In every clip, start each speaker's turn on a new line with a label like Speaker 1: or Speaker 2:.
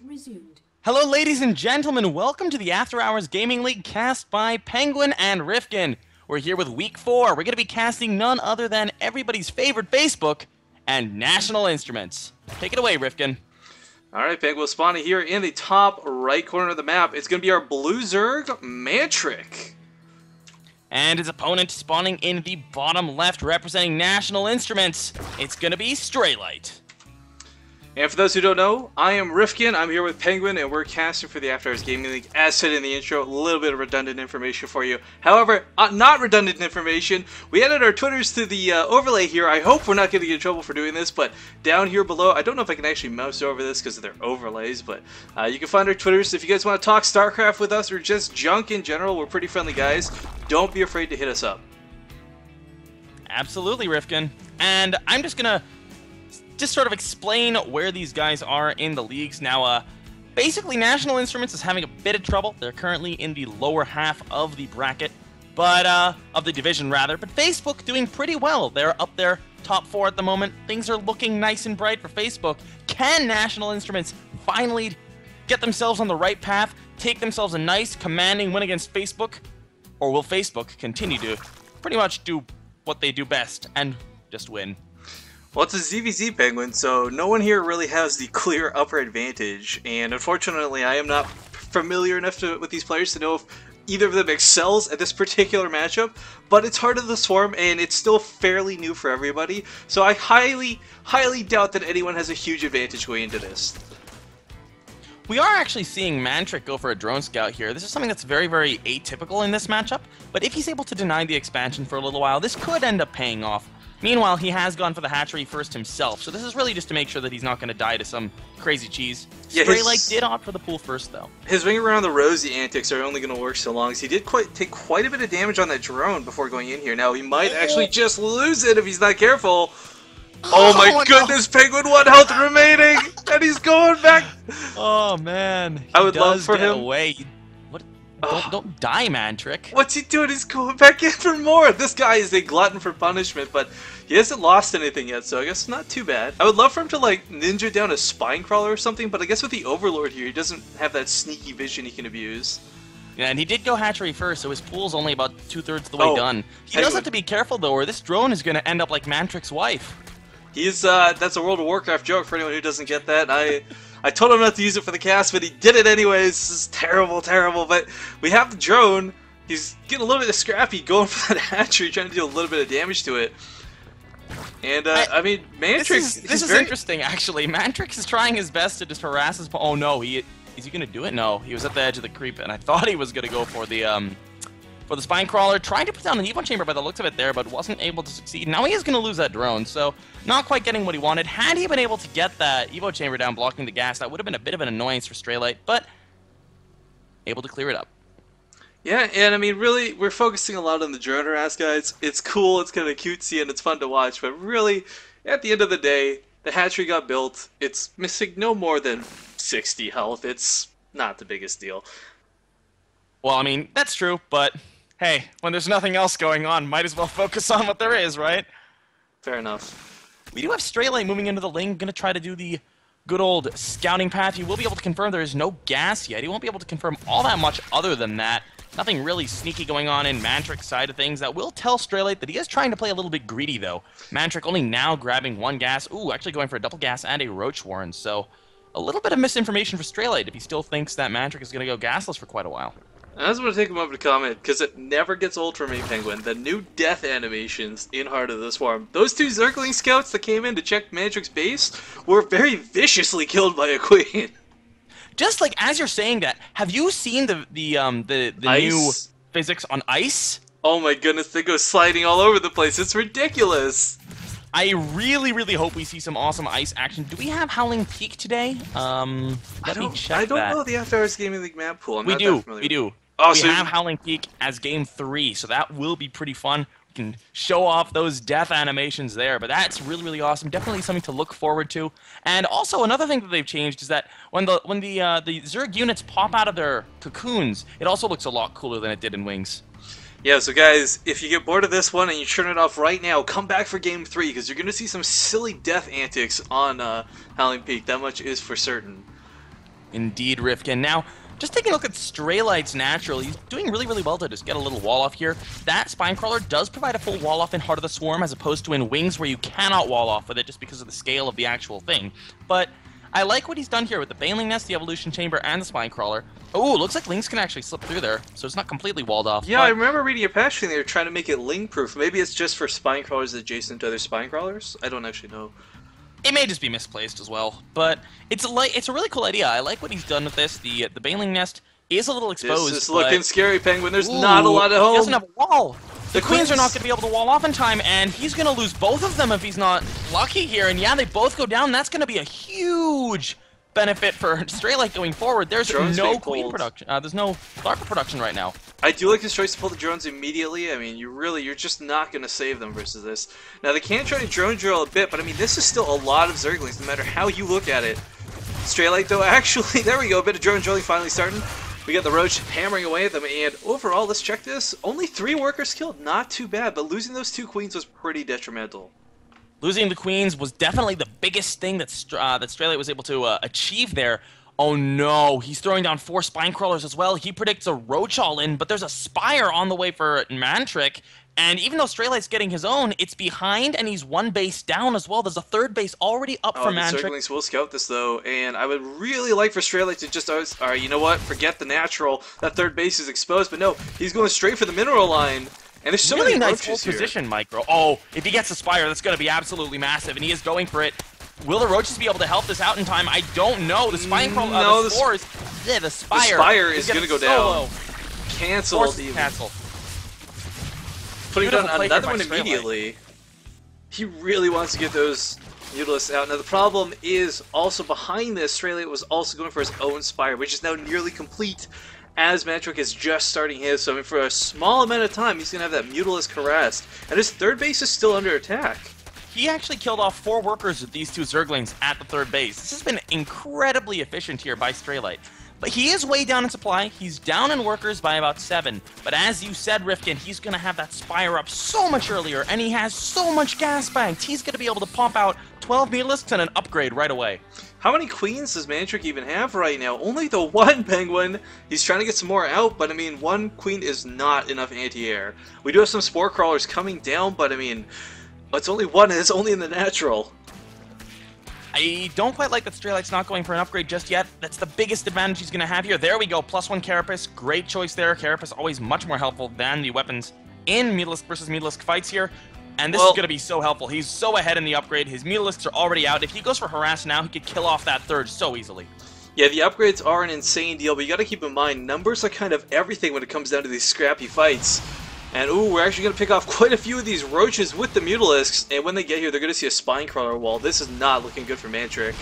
Speaker 1: Resumed.
Speaker 2: Hello, ladies and gentlemen. Welcome to the After Hours Gaming League cast by Penguin and Rifkin. We're here with Week 4. We're going to be casting none other than everybody's favorite Facebook and National Instruments. Take it away, Rifkin.
Speaker 3: Alright, Penguin spawning here in the top right corner of the map. It's going to be our Blue Zerg Mantric.
Speaker 2: And his opponent spawning in the bottom left, representing National Instruments. It's going to be Straylight.
Speaker 3: And for those who don't know, I am Rifkin, I'm here with Penguin, and we're casting for the After Hours Gaming League. As said in the intro, a little bit of redundant information for you. However, not redundant information, we added our Twitters to the overlay here. I hope we're not going to get in trouble for doing this, but down here below, I don't know if I can actually mouse over this because they're overlays, but you can find our Twitters. If you guys want to talk StarCraft with us or just junk in general, we're pretty friendly guys. Don't be afraid to hit us up.
Speaker 2: Absolutely, Rifkin. And I'm just going to sort of explain where these guys are in the leagues. Now, basically, National Instruments is having a bit of trouble. They're currently in the lower half of the bracket, but of the division, rather. But Facebook doing pretty well. They're up there, top 4 at the moment. Things are looking nice and bright for Facebook. Can National Instruments finally get themselves on the right path, take themselves a nice, commanding win against Facebook? Or will Facebook continue to pretty much do what they do best and just win?
Speaker 3: Well, it's a ZVZ Penguin, so no one here really has the clear upper advantage, and unfortunately I am not familiar enough with these players to know if either of them excels at this particular matchup, but it's Heart of the Swarm, and it's still fairly new for everybody, so I highly doubt that anyone has a huge advantage going into this.
Speaker 2: We are actually seeing Mantric go for a drone scout here. This is something that's very, very atypical in this matchup, but if he's able to deny the expansion for a little while, this could end up paying off. Meanwhile, he has gone for the hatchery first himself, so this is really just to make sure that he's not going to die to some crazy cheese.
Speaker 3: Yeah,
Speaker 2: Straylight did opt for the pool first, though.
Speaker 3: His ring around the rosy antics are only going to work so long, as he did take quite a bit of damage on that drone before going in here. Now, he might actually just lose it if he's not careful. Oh my goodness, no. Penguin, 1 health remaining, and he's going back.
Speaker 2: Oh man,
Speaker 3: I would love for him.
Speaker 2: Away. What? Don't die, Mantric.
Speaker 3: What's he doing? He's going back in for more. This guy is a glutton for punishment, but he hasn't lost anything yet, so I guess not too bad. I would love for him to like ninja down a spine crawler or something, but I guess with the Overlord here, he doesn't have that sneaky vision he can abuse.
Speaker 2: Yeah, and he did go hatchery first, so his pool's only about 2/3 of the way done. He does have to be careful though, or this drone is going to end up like Mantric's wife.
Speaker 3: He's that's a World of Warcraft joke for anyone who doesn't get that. I told him not to use it for the cast, but he did it anyways. This is terrible, terrible. But we have the drone. He's getting a little bit scrappy, going for that hatchery, trying to do a little bit of damage to it. And I mean, Mantric.
Speaker 2: This is interesting, actually. Mantric is trying his best to just harass his. Oh no, is he gonna do it? No, he was at the edge of the creep, and I thought he was gonna go for the spine crawler, trying to put down the Evo chamber by the looks of it there, but wasn't able to succeed. Now he is gonna lose that drone, so not quite getting what he wanted. Had he been able to get that Evo chamber down, blocking the gas, that would have been a bit of an annoyance for Straylight, but able to clear it up.
Speaker 3: Yeah, and I mean, really, we're focusing a lot on the drone harass, guys. It's cool, it's kind of cutesy, and it's fun to watch, but really, at the end of the day, the hatchery got built. It's missing no more than 60 health. It's not the biggest deal.
Speaker 2: Well, I mean, that's true, but hey, when there's nothing else going on, might as well focus on what there is, right?
Speaker 3: Fair enough.
Speaker 2: We do have Straylight moving into the lane, going to try to do the good old scouting path. He will be able to confirm there is no gas yet. He won't be able to confirm all that much other than that. Nothing really sneaky going on in Mantric's side of things. That will tell Straylight that he is trying to play a little bit greedy, though. Mantric only now grabbing 1 gas. Ooh, actually going for a double gas and a Roach Warren. So a little bit of misinformation for Straylight if he still thinks that Mantric is going to go gasless for quite a while.
Speaker 3: I just want to take a moment to comment, because it never gets old for me, Penguin. The new death animations in Heart of the Swarm. Those 2 Zergling scouts that came in to check Mantric's base were very viciously killed by a queen.
Speaker 2: Just like as you're saying that, have you seen the new physics on ice?
Speaker 3: Oh my goodness, they go sliding all over the place. It's ridiculous.
Speaker 2: I really, really hope we see some awesome ice action. Do we have Howling Peak today? Let me check
Speaker 3: I don't know the After Hours Gaming League map pool.
Speaker 2: We do.
Speaker 3: Oh,
Speaker 2: we have Howling Peak as game 3, so that will be pretty fun. We can show off those death animations there, but that's really, really awesome. Definitely something to look forward to. And also another thing that they've changed is that when the Zerg units pop out of their cocoons, it also looks a lot cooler than it did in Wings.
Speaker 3: Yeah, so guys, if you get bored of this one and you turn it off right now, come back for Game 3, because you're going to see some silly death antics on Howling Peak. That much is for certain.
Speaker 2: Indeed, Rifkin. Now, just taking a look at Straylight's natural, he's doing really, really well to just get a little wall off here. That Spinecrawler does provide a full wall off in Heart of the Swarm, as opposed to in Wings, where you cannot wall off with it just because of the scale of the actual thing. But I like what he's done here with the Baneling Nest, the Evolution Chamber, and the Spinecrawler. Oh, looks like Lings can actually slip through there, so it's not completely walled off.
Speaker 3: Yeah, I remember reading a patch thing they were trying to make it Ling-proof. Maybe it's just for Spinecrawlers adjacent to other Spinecrawlers? I don't actually know.
Speaker 2: It may just be misplaced as well, but it's a really cool idea. I like what he's done with this. The Baneling Nest is a little exposed.
Speaker 3: This is looking scary, Penguin. There's not a lot at home.
Speaker 2: He doesn't have a wall. The Queens are not going to be able to wall off in time, and he's going to lose both of them if he's not lucky here. And yeah, they both go down. That's going to be a huge benefit for Straylight going forward. There's no Queen production. There's no Larva production right now.
Speaker 3: I do like his choice to pull the drones immediately. I mean, you're just not going to save them versus this. Now, they can try to drone drill a bit, but I mean, this is still a lot of Zerglings, no matter how you look at it. Straylight, though, actually, there we go, a bit of drone drilling finally starting. We got the Roach hammering away at them, and overall, let's check this. Only 3 workers killed, not too bad, but losing those 2 Queens was pretty detrimental.
Speaker 2: Losing the Queens was definitely the biggest thing that Straylight was able to achieve there. Oh no, he's throwing down 4 Spinecrawlers as well. He predicts a Roach all-in, but there's a Spire on the way for Mantric. And even though Straylight's getting his own, it's behind and he's 1 base down as well. There's a 3rd base already up for Mantric.
Speaker 3: The Zerglings will scout this though, and I would really like for Straylight to just, alright, you know what, forget the natural. That 3rd base is exposed, but no, he's going straight for the mineral line. And there's so
Speaker 2: really
Speaker 3: many
Speaker 2: nice
Speaker 3: Roaches here.
Speaker 2: Position, Micro. Oh, if he gets the Spire, that's going to be absolutely massive, and he is going for it. Will the Roaches be able to help this out in time? I don't know. The Spinecrawler,
Speaker 3: no,
Speaker 2: the Spire
Speaker 3: the Spire is going to go down. Canceled.
Speaker 2: Cancel.
Speaker 3: Putting down another one immediately. He really wants to get those Mutalisks out. Now the problem is also behind this, Straylight was also going for his own Spire, which is now nearly complete as Mantric is just starting his. So I mean, for a small amount of time, he's going to have that Mutalisk harassed. And his 3rd base is still under attack.
Speaker 2: He actually killed off 4 workers with these 2 Zerglings at the 3rd base. This has been incredibly efficient here by Straylight. But he is way down in supply. He's down in workers by about 7. But as you said, Rifkin, he's going to have that Spire up so much earlier, and he has so much gas banked. He's going to be able to pump out 12 Mutalisks and an upgrade right away.
Speaker 3: How many Queens does Mantric even have right now? Only the 1 Penguin. He's trying to get some more out, but I mean, 1 Queen is not enough anti-air. We do have some Spore Crawlers coming down, but I mean, it's only 1 and it's only in the natural.
Speaker 2: I don't quite like that Straylight's not going for an upgrade just yet. That's the biggest advantage he's going to have here. There we go, +1 Carapace. Great choice there. Carapace always much more helpful than the weapons in Mutalisk versus Mutalisk fights here. And this is going to be so helpful. He's so ahead in the upgrade. His Mutalisks are already out. If he goes for Harass now, he could kill off that 3rd so easily.
Speaker 3: Yeah, the upgrades are an insane deal, but you got to keep in mind, numbers are kind of everything when it comes down to these scrappy fights. And ooh, we're actually going to pick off quite a few of these Roaches with the Mutalisks, and when they get here, they're going to see a Spinecrawler wall. This is not looking good for Mantric.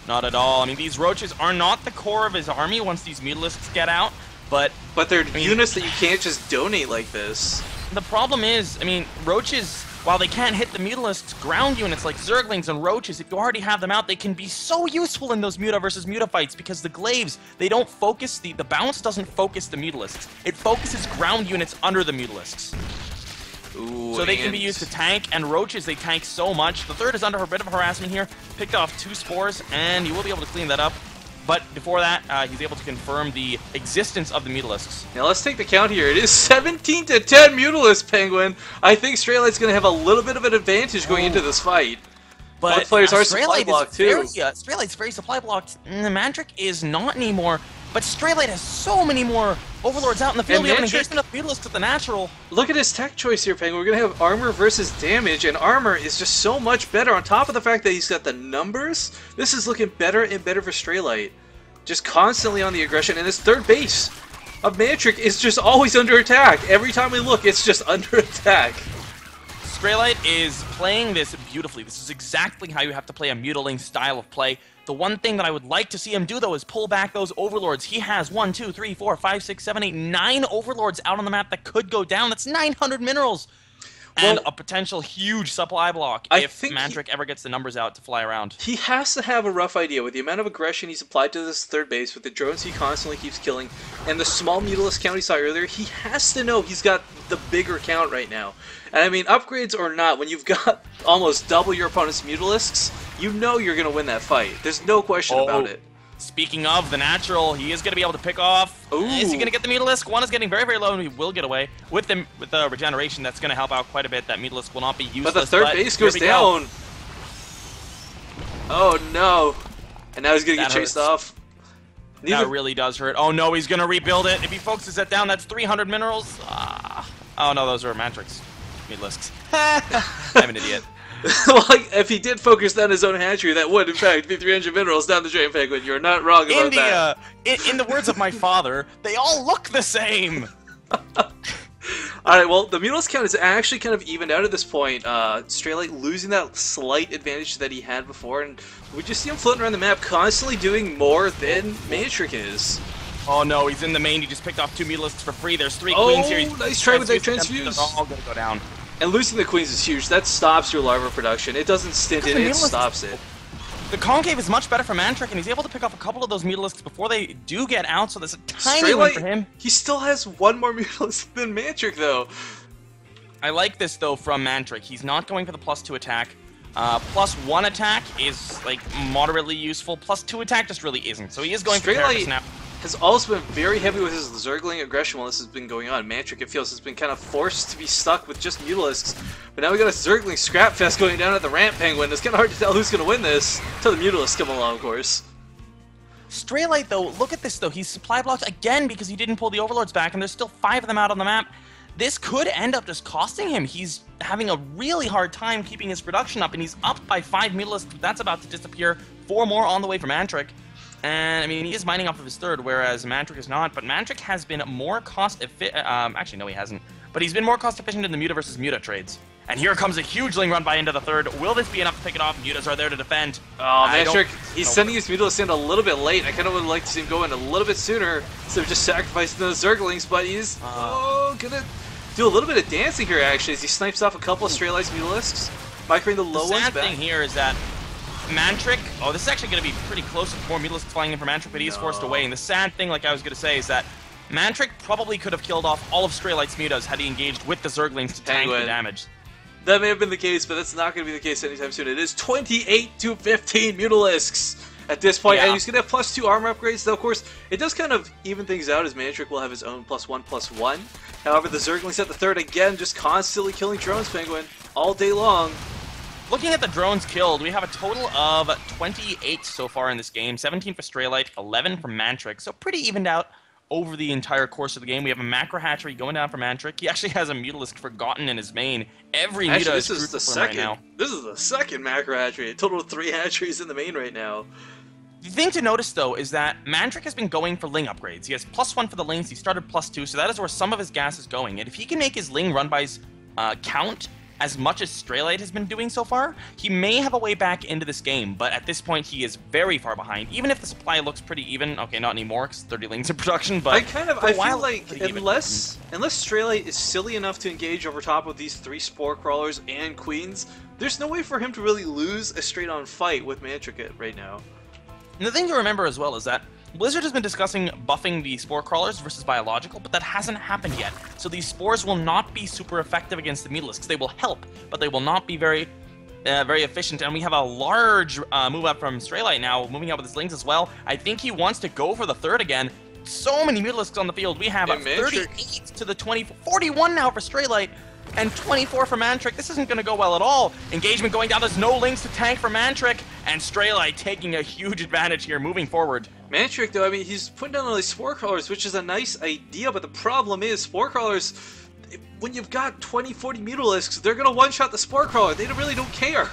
Speaker 2: Not at all. I mean, these Roaches are not the core of his army once these Mutalisks get out, but
Speaker 3: they're units that you can't just donate like this.
Speaker 2: The problem is, I mean, Roaches, while they can't hit the Mutalisks, ground units like Zerglings and Roaches, if you already have them out, they can be so useful in those Muta versus Muta fights because the Glaives, they don't focus, the bounce doesn't focus the Mutalisks. It focuses ground units under the Mutalisks.
Speaker 3: Ooh,
Speaker 2: so they can be used to tank, and Roaches, they tank so much. The 3rd is under a bit of harassment here, picked off 2 Spores, and you will be able to clean that up. But before that, he's able to confirm the existence of the Mutalisks.
Speaker 3: Now let's take the count here. It is 17 to 10 Mutalisks, Penguin. I think Straylight's going to have a little bit of an advantage going into this fight.
Speaker 2: But
Speaker 3: both players are supply blocked too.
Speaker 2: Straylight's very supply blocked. Mantric is not anymore. But Straylight has so many more Overlords out in the field. We haven't engaged enough Mutalisks at the natural.
Speaker 3: Look at his tech choice here, Penguin. We're going to have armor versus damage, and armor is just so much better. On top of the fact that he's got the numbers, this is looking better and better for Straylight. Just constantly on the aggression, and his 3rd base of Mantric is just always under attack. Every time we look, it's just under attack.
Speaker 2: Straylight is playing this beautifully. This is exactly how you have to play a Mutaling style of play. The one thing that I would like to see him do, though, is pull back those Overlords. He has 1, 2, 3, 4, 5, 6, 7, 8, 9 Overlords out on the map that could go down. That's 900 minerals. And a potential huge supply block if Mantric ever gets the numbers out to fly around.
Speaker 3: He has to have a rough idea with the amount of aggression he's applied to this 3rd base, with the drones he constantly keeps killing, and the small Mutalisk count he saw earlier. He has to know he's got the bigger count right now. And I mean, upgrades or not, when you've got almost double your opponent's Mutalisks, you know you're going to win that fight. There's no question about it.
Speaker 2: Speaking of the natural, he is going to be able to pick off.
Speaker 3: Ooh.
Speaker 2: Is he going to get the Mutalisk? One is getting very, very low, and he will get away. With the regeneration, that's going to help out quite a bit. That Mutalisk will not be useless.
Speaker 3: But the third base goes down. Go. Oh, no. And now he's going to get chased off.
Speaker 2: That really does hurt. Oh, no, he's going to rebuild it. If he focuses that down, that's 300 minerals. Oh, no, those are Mantrics. Mutalisks. I'm an idiot.
Speaker 3: Well, if he did focus down his own hatchery, that would, in fact, be 300 minerals down the drain, Penguin. You're not wrong about that.
Speaker 2: In the words of my father, they all look the same.
Speaker 3: Alright, well, the Mutalisk count is actually kind of evened out at this point. Straylight losing that slight advantage that he had before, and we just see him floating around the map, constantly doing more than Mantric is.
Speaker 2: Oh no, he's in the main. He just picked off 2 Mutalisks for free. There's 3 queens here.
Speaker 3: Oh, nice try with that transfuse.
Speaker 2: They're all gonna go down.
Speaker 3: And losing the queens is huge. That stops your larva production. It doesn't stint it, it stops it.
Speaker 2: The concave is much better for Mantric, and he's able to pick off a couple of those Mutalisks before they do get out, so there's a tiny win for him.
Speaker 3: He still has 1 more Mutalisk than Mantric, though.
Speaker 2: I like this, though, from Mantric. He's not going for the +2 attack. +1 attack is, like, moderately useful. +2 attack just really isn't, so he is going for Straylight now.
Speaker 3: Has also been very heavy with his Zergling aggression while this has been going on. Mantric, it feels, has been kind of forced to be stuck with just Mutalisks. But now we got a Zergling scrap fest going down at the ramp, Penguin. It's kind of hard to tell who's going to win this until the Mutalisks come along, of course.
Speaker 2: Straylight, though, look at this, though. He's supply blocked again because he didn't pull the Overlords back, and there's still 5 of them out on the map. This could end up just costing him. He's having a really hard time keeping his production up, and he's up by 5 Mutalisks. That's about to disappear. 4 more on the way for Mantric. And, I mean, he is mining off of his third, whereas Mantric is not. But Mantric has been more cost-efficient. Actually, no, he hasn't. But he's been more cost-efficient in the Muta versus Muta trades. And here comes a huge Ling run by into the third. Will this be enough to pick it off? Mutas are there to defend.
Speaker 3: Oh, Mantric, he's sending his Mutalisks in a little bit late. I kind of would like to see him go in a little bit sooner instead of just sacrificing those Zerglings. But he's, gonna do a little bit of dancing here, actually, as he snipes off a couple of Straylight's Mutalisks. Microing the low ones back.
Speaker 2: The sad thing here is that Mantric, this is actually going to be pretty close with 4 Mutalisks flying in for Mantric, but he is forced away. And the sad thing, like I was going to say, is that Mantric probably could have killed off all of Straylight's Mutas had he engaged with the Zerglings to tank the damage.
Speaker 3: That may have been the case, but that's not going to be the case anytime soon. It is 28 to 15 Mutalisks at this point, and he's going to have +2 armor upgrades. Though, of course, it does kind of even things out as Mantric will have his own +1/+1. However, the Zerglings at the third, again, just constantly killing drones, Penguin, all day long.
Speaker 2: Looking at the drones killed, we have a total of 28 so far in this game. 17 for Straylight, 11 for Mantric, so pretty evened out over the entire course of the game. We have a macro hatchery going down for Mantric. He actually has a Mutalisk forgotten in his main. Every Muta is crucial for him right now.
Speaker 3: This is the second macro hatchery. A total of 3 hatcheries in the main right now.
Speaker 2: The thing to notice, though, is that Mantric has been going for Ling upgrades. He has +1 for the Lings. He started +2, so that is where some of his gas is going. And if he can make his Ling run-bys count as much as Straylight has been doing so far, he may have a way back into this game, but at this point he is very far behind. Even if the supply looks pretty even, okay, not anymore because 30 Lings in production, but
Speaker 3: I feel like unless Straylight is silly enough to engage over top of these 3 Spore Crawlers and Queens, there's no way for him to really lose a straight-on fight with Mantric right now.
Speaker 2: And the thing to remember as well is that Blizzard has been discussing buffing the Spore Crawlers versus Biological, but that hasn't happened yet. So these Spores will not be super effective against the Mutalisks. They will help, but they will not be very efficient. And we have a large move up from Straylight now, moving up with his Lings as well. I think he wants to go for the third again. So many Mutalisks on the field. We have 38 to the 20, 41 now for Straylight, and 24 for Mantric. This isn't going to go well at all. Engagement going down. There's no Lings to tank for Mantric, and Straylight taking a huge advantage here, moving forward.
Speaker 3: Mantric, though, I mean, he's putting down all these Spore Crawlers, which is a nice idea, but the problem is Spore Crawlers, when you've got 20, 40 Mutalisks, they're going to one-shot the Spore Crawler. They really don't care.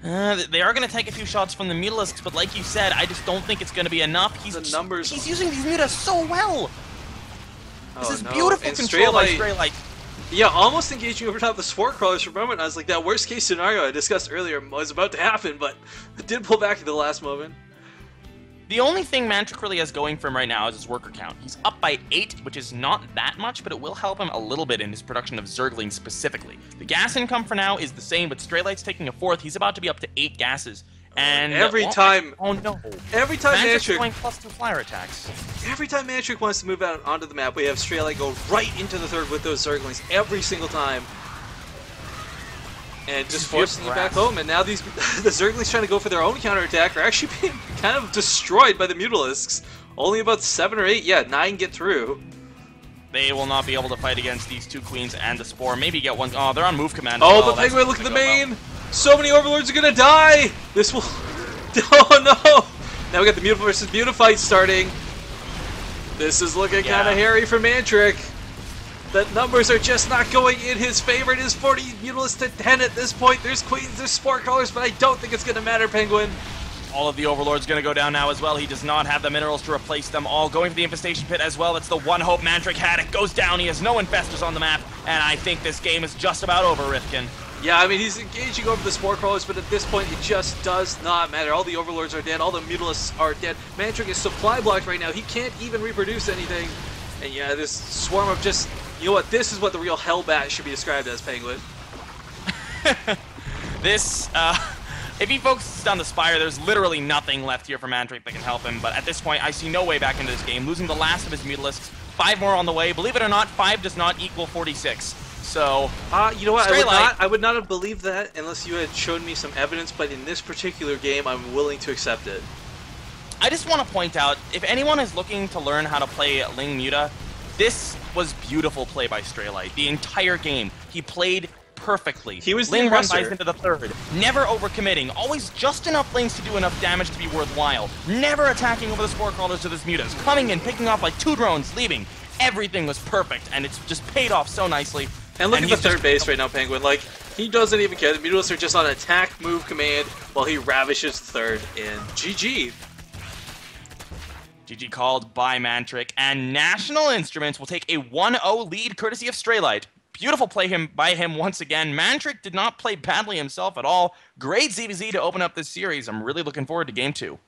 Speaker 2: They are going to take a few shots from the Mutalisks, but like you said, I just don't think it's going to be enough. He's using these Mutas so well. This is beautiful control by Straylight.
Speaker 3: Yeah, almost engaging over top of the Spore Crawlers for a moment. I was like, that worst case scenario I discussed earlier was about to happen, but it did pull back at the last moment.
Speaker 2: The only thing Mantric really has going for him right now is his worker count. He's up by 8, which is not that much, but it will help him a little bit in his production of Zerglings specifically. The gas income for now is the same, but Straylight's taking a 4th. He's about to be up to 8 gases. And
Speaker 3: every time
Speaker 2: Mantric's going +2 flyer attacks.
Speaker 3: Every time Mantric wants to move out onto the map, we have Straylight go right into the third with those Zerglings every single time. and just forcing you back home. And now these the Zerglings trying to go for their own counterattack are actually being kind of destroyed by the Mutalisks. Only about 7 or 8, yeah, 9 get through.
Speaker 2: They will not be able to fight against these 2 queens and the Spore. Maybe get one. Oh, they're on move command.
Speaker 3: Oh,
Speaker 2: well.
Speaker 3: but Penguin, look at the main. Well. So many Overlords are gonna die. This will. Oh no! Now we got the Muta versus Muta fight starting. This is looking kind of hairy for Mantric. The numbers are just not going in his favor. It is 40 Mutalisks to 10 at this point. There's queens, there's Spore Crawlers, but I don't think it's gonna matter, Penguin.
Speaker 2: All of the Overlords going to go down now as well. He does not have the minerals to replace them all. Going for the Infestation Pit as well. That's the one hope Mantric had. It goes down. He has no Infestors on the map. And I think this game is just about over, Rifkin.
Speaker 3: Yeah, I mean, he's engaging over the Spore Crawlers, but at this point, it just does not matter. All the Overlords are dead. All the Mutalisks are dead. Mantric is supply blocked right now. He can't even reproduce anything. And yeah, this swarm of just... You know what? This is what the real Hellbat should be described as, Penguin.
Speaker 2: This, if he focuses on the Spire, there's literally nothing left here for Mantric that can help him. But at this point, I see no way back into this game. Losing the last of his Mutalisks. 5 more on the way. Believe it or not, 5 does not equal 46. So,
Speaker 3: you know what? I would not have believed that unless you had shown me some evidence. But in this particular game, I'm willing to accept it.
Speaker 2: I just want to point out, if anyone is looking to learn how to play Ling Muta, this was beautiful play by Straylight. The entire game, he played perfectly.
Speaker 3: He was
Speaker 2: Ling run buys into the third, never overcommitting, always just enough lanes to do enough damage to be worthwhile, never attacking over the Spore Crawlers with his Mutas, coming in, picking off like 2 drones, leaving. Everything was perfect, and it's just paid off so nicely.
Speaker 3: And look at the third base right now, Penguin. Like, he doesn't even care. The Mutalisks are just on attack move command while he ravishes the third, and GG.
Speaker 2: GG called by Mantric, and National Instruments will take a 1-0 lead courtesy of Straylight. Beautiful play by him once again. Mantric did not play badly himself at all. Great ZVZ to open up this series. I'm really looking forward to Game 2.